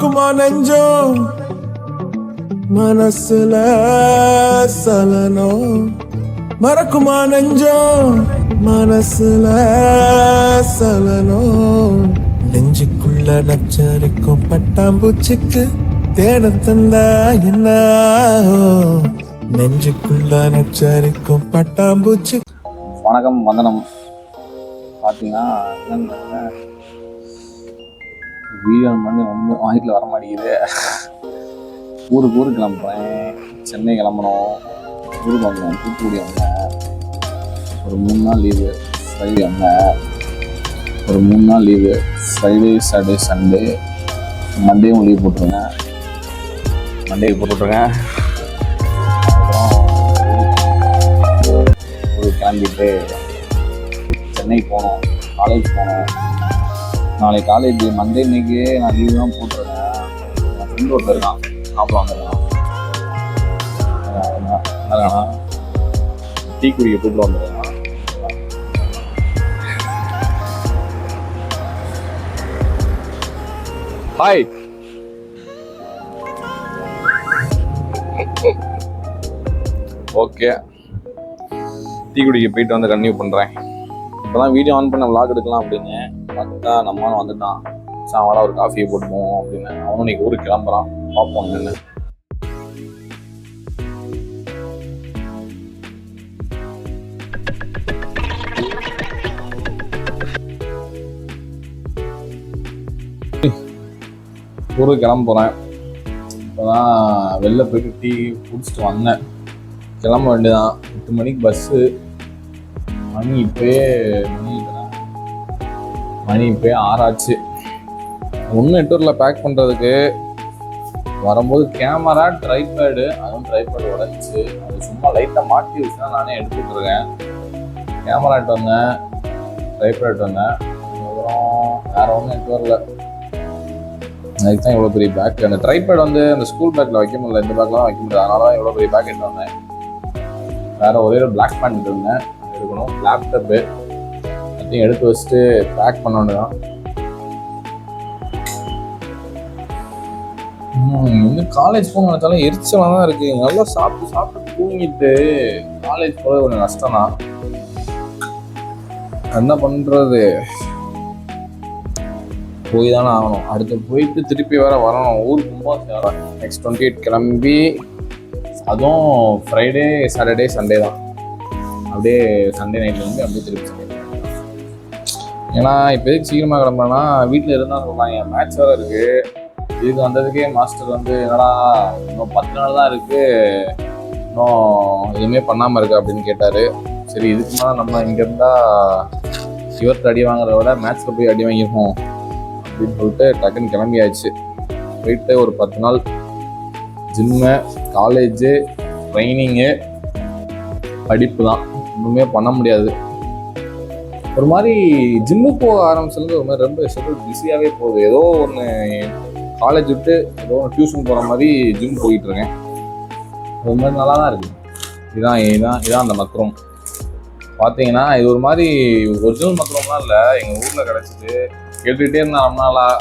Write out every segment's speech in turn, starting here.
மறக்குமா நெஞ்சம் மனசுல சலனம் மறக்குமா நெஞ்சம் மனசுல சலனம் நெஞ்சுக்குள்ள நச்சரிக்கும் பட்டாம்பூச்சிக்கு தேட தந்தா என்ன நெஞ்சுக்குள்ள நச்சரிக்கும் பட்டாம்பூச்சி. வணக்கம், வந்தனம். பார்த்தீங்கன்னா வீடியோ பண்ணி ரொம்ப வாங்கிட்டு வர மாட்டேங்குது. ஊருக்கு கிளம்புறேன். சென்னை கிளம்பணும். ஊருக்கு வந்தேன், தூத்துக்குடி வந்தேன். ஒரு 3 நாள் லீவு. ஃப்ரைடே வந்தேன். ஒரு 3 நாள் லீவு. ஃப்ரைடே, சாட்டர்டே, சண்டே, மண்டேவும் லீவ் போட்டுருங்க. அப்புறம் ஊருக்கு கிளம்பிட்டு சென்னை போனோம், காலேஜ் போனோம். நாளைக்கு காலேஜ், மண்டே இன்னைக்கு நான் லீவ் தான் போட்டுருக்கேன். என் ஃப்ரெண்டு ஒருத்தர் இருக்கான், சாப்பிட வந்துருக்கான். டீ குடிக்க கூப்பிட்டு வந்துருக்கான். ஹாய். ஓகே, டீ குடிக்க போயிட்டு வந்து கன்டினியூ பண்ணுறேன். இப்போ தான் வீடியோ ஆன் பண்ண விளாக் எடுக்கலாம் அப்படின்னு பார்த்தா நம்மளும் வந்துட்டான். சாவாடா ஒரு காஃபியை போட்டுப்போம் அப்படின்னு. அவனும் இன்னைக்கு ஊருக்கு கிளம்புறான். பார்ப்போம் என்னன்னு. ஊருக்கு கிளம்ப போகிறேன். இப்போ தான் வெளில போயிட்டு டீ குடிச்சிட்டு வந்தேன். கிளம்ப வேண்டியதான். 8 மணிக்கு பஸ்ஸு. மணி இப்போயே 6 ஆச்சு. ஒன்றும் நெட்வொர்க்கில் பேக் பண்ணுறதுக்கு வரும்போது கேமரா, ட்ரைபேடு, அதுவும் ட்ரைபேடு உடஞ்சி. அது சும்மா லைட்டாக மாட்டி வச்சுன்னா நானே எடுத்துகிட்ருக்கேன். கேமரா எட்டு வந்தேன், ட்ரைபேட் எட்டு வந்தேன். அதுக்கப்புறம் வேறு ஒன்றும் நெட்வொர்க்கில். அதுக்கு தான் இவ்வளோ பெரிய பேக். அந்த ட்ரைபேட் வந்து அந்த ஸ்கூல் பேக்கில் வைக்க முடியல, இந்த பேக்லாம் வைக்க முடியல. அதனால தான் இவ்வளோ பெரிய பேக் எடுத்து வந்தேன். வேறு ஒரே ஒரு பிளாக் பேண்ட் இருந்தேன், எடுக்கணும். லேப்டாப்பு அதையும் எடுத்து வச்சுட்டு பேக் பண்ண வேண்டியதான். இன்னும் காலேஜ் போக நினைச்சாலும் எரிச்சலாக தான் இருக்குது. நல்லா சாப்பிட்டு தூங்கிட்டு காலேஜ் போகிறது கொஞ்சம் கஷ்டம் தான். என்ன பண்ணுறது, போய் தானே ஆகணும். அடுத்து போயிட்டு திருப்பி வேற வரணும். ஊருக்கு ரொம்ப நெக்ஸ்ட் 28 கிளம்பி, அதுவும் ஃப்ரைடே, சாட்டர்டே, சண்டே தான். அப்படியே சண்டே நைட்டில் வந்து அப்படியே திருப்பி சண்டே. ஏன்னா இப்போ எதுக்கு சீக்கிரமாக கிளம்புறேன்னா, வீட்டில் இருந்தால் சொல்கிறாங்க மேட்ச் வேறு இருக்குது. இதுக்கு வந்ததுக்கே மாஸ்டர் வந்து என்னடா இன்னும் 10 நாள் தான் இருக்குது, இன்னும் எதுவுமே பண்ணாமல் இருக்கு அப்படின்னு கேட்டார். சரி, இதுக்கு மேலே நம்ம இங்கே இருந்தால் இவர்கிட்ட அடி வாங்குறத விட மேட்ச்சில் போய் அடி வாங்கியிருக்கோம் அப்படின்னு சொல்லிட்டு டக்குன்னு கிளம்பியாச்சு. போயிட்டு ஒரு 10 நாள் ஜிம்மு, காலேஜு, ட்ரைனிங்கு, படிப்பு தான். ஒன்றுமே பண்ண முடியாது. ஒரு மாதிரி ஜிம்முக்கு போக ஆரம்பிச்சிருந்து ஒரு மாதிரி ரொம்ப ஷெட்யூல் பிஸியாகவே போகுது. ஏதோ ஒன்று காலேஜ் விட்டு ஏதோ ஒன்று டியூஷன் போகிற மாதிரி ஜிம் போயிட்டுருக்கேன். ஒரு மாதிரி நல்லா தான் இருக்குது. இதான் அந்த மக்ரோம். பார்த்தீங்கன்னா இது ஒரு மாதிரி ஒரிஜினல் மக்ரோம்லாம் இல்லை, எங்கள் ஊரில் கிடச்சிட்டு கேட்டுக்கிட்டே இருந்தேன் ரொம்ப நாளாக.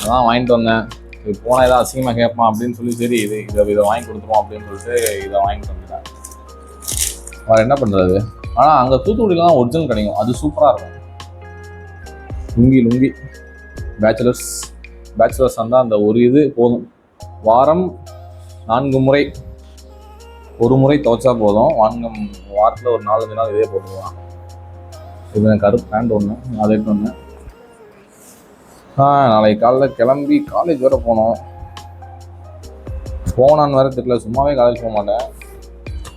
அதான் வாங்கிட்டு வந்தேன். இது போனால் ஏதாவது அசிங்கமாக கேட்பான் அப்படின்னு சொல்லி, சரி இதை வாங்கி கொடுத்துருவோம் அப்படின்னு சொல்லிட்டு இதை வாங்கிட்டு வந்துட்டேன். வேறு என்ன பண்ணுறது. ஆனால் அங்கே தூத்துக்குடியில் தான் ஒரிஜினல் கிடைக்கும், அது சூப்பராக இருக்கும். லுங்கி பேச்சுலர்ஸ் வந்தால் அந்த ஒரு இது போதும். வாரம் 4 முறை, ஒரு முறை துவைச்சா போதும். வாரத்தில் ஒரு 4-5 நாள் இதே போட்டுக்கலாம். இது கருப்பு பேண்ட் ஒன்று, அதை எடுத்து ஒன்று. நாளைக்கு காலைல கிளம்பி காலேஜ் வேறு போனோம். போனான்னு வேறு தெரியல, சும்மாவே காலேஜ் போக மாட்டேன்.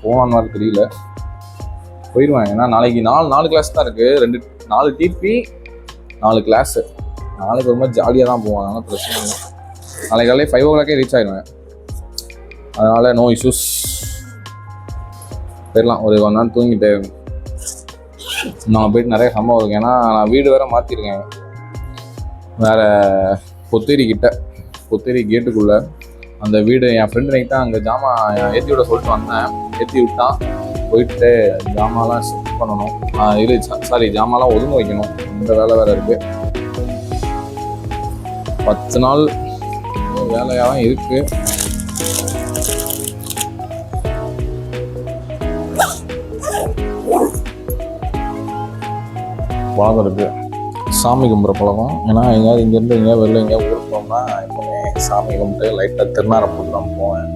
போனான்னு வேறு தெரியல, போயிடுவேன். ஏன்னா நாளைக்கு 4 கிளாஸ் தான் இருக்குது. 4 டிபி, 4 கிளாஸு. நாளைக்கு ஒரு மாதிரி ஜாலியாக தான் போவேன், அதனால் பிரச்சனை இல்லை. நாளைக்கு காலையில் 5 o'clock ரீச் ஆகிடுவேன். அதனால் நோ இஷ்யூஸ், போயிடலாம். ஒரு 1 நாள் தூங்கிட்டு நான் போயிட்டு நிறைய சம்பவம் இருக்கு. ஏன்னா நான் வீடு வேறு மாற்றிருக்கேன். வேறு பொத்தேரி கேட்டுக்குள்ளே அந்த வீடு. என் ஃப்ரெண்டு நைட்டு தான் அங்கே ஜாமான் ஏற்றி விட சொல்லிட்டு வந்தேன். ஏற்றி விட்டான். போயிட்டு ஜாமான்லாம் ஷிஃப்ட் பண்ணணும். ஜாமான்லாம் ஒதுங்க வைக்கணும். இந்த வேலை வேறு இருக்குது. 10 நாள் வேலையாக தான் இருக்கு. பழக்கம் இருக்கு, சாமி கும்பிட்ற பழக்கம். ஏன்னா எங்கேயாவது இங்கேருந்து எங்கேயாவது வெளில எங்கேயாவது ஊருக்கு போனோம்னா எப்பவுமே சாமி கும்பிட்டு லைட்டாக திருநாரை போட்டு தான் போவேன்.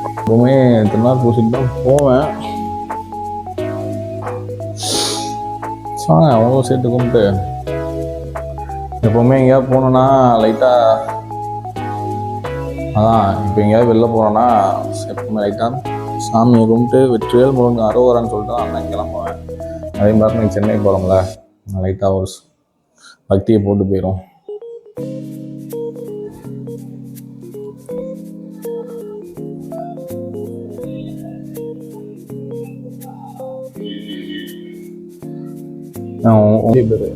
எப்பவுமே திருநார் பூசிட்டு தான் போவேன். அவ்வளோ சேர்த்து கும்பிட்டு எப்போவுமே எங்கேயாவது போனோன்னா லைட்டாக அதான் இப்போ எங்கேயாவது வெளில போனோன்னா எப்பவுமே லைட்டாக சாமியை கும்பிட்டு வெற்றிவேல் முருகன் அரோகரான்னு சொல்லிட்டு தான் அண்ணன் கிளம்புவேன். அதே மாதிரி நீங்கள் சென்னை போகிறோம்ல, லைட்டாக ஒரு பக்தியை போட்டு போயிடும். பேர்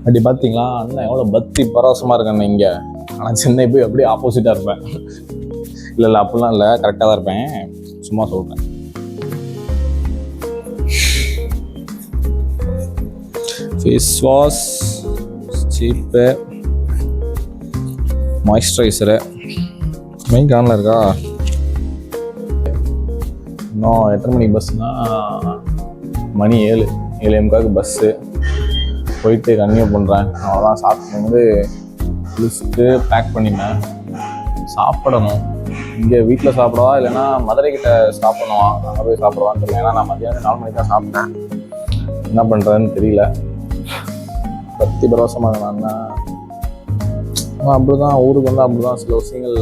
அப்படி பார்த்தீங்களா, அண்ணன் எவ்வளோ பக்தி பரவசமாக இருக்கேன் இங்கே. ஆனால் சென்னை போய் அப்படியே ஆப்போசிட்டாக இருப்பேன். இல்லை அப்படிலாம் இல்லை, கரெக்டாக தான் இருப்பேன், சும்மா சொல்கிறேன். ஃபேஸ் வாஷ், சீப்பு, மாய்ஸ்சரைசரு மெயின் கானில் இருக்கா. இன்னும் எத்தனை மணிக்கு பஸ்ஸுனால் மணி 7:45 பஸ்ஸு. போயிட்டு கன்டினியூ பண்ணுறேன். அவ்வளோதான். சாப்பிட்டு குளிச்சுட்டு பேக் பண்ணிட்டேன். சாப்பிடணும். இங்கே வீட்டில் சாப்பிடவா இல்லைன்னா மதுரை கிட்ட சாப்பிடணுமா, அங்கே போய் சாப்பிடுவான்னு தெரியல. ஏன்னா நான் மதியானம் 4 மணிக்கு தான் சாப்பிட்டேன். என்ன பண்ணுறதுன்னு தெரியல. பக்தி பரவசமாக நான் அப்படி தான் ஊருக்கு வந்து அப்படி தான் சில விஷயங்கள்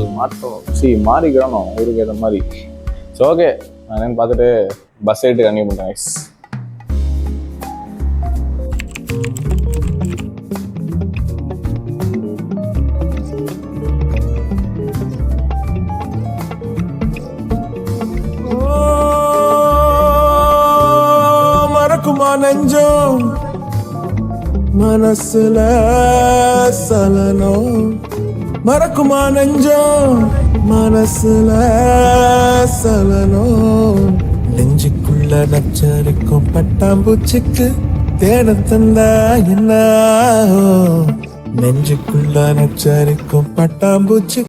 மாறிக்கிடணும் ஊருக்கு ஏற்ற மாதிரி. ஸோ ஓகே, நான் என்னன்னு பார்த்துட்டு பஸ் ஏறிட்டு கன்டினியூ பண்ணுறேன். மறக்குமா நெஞ்சம் மனசுல சலனம், மறக்குமா நெஞ்சம் மனசுல சலனம். நெஞ்சுக்குள்ள நச்சரிக்கும் பட்டாம்பூச்சிக்கு தேன தந்தா என்ன, நெஞ்சுக்குள்ள நச்சரிக்கும் பட்டாம்பூச்சி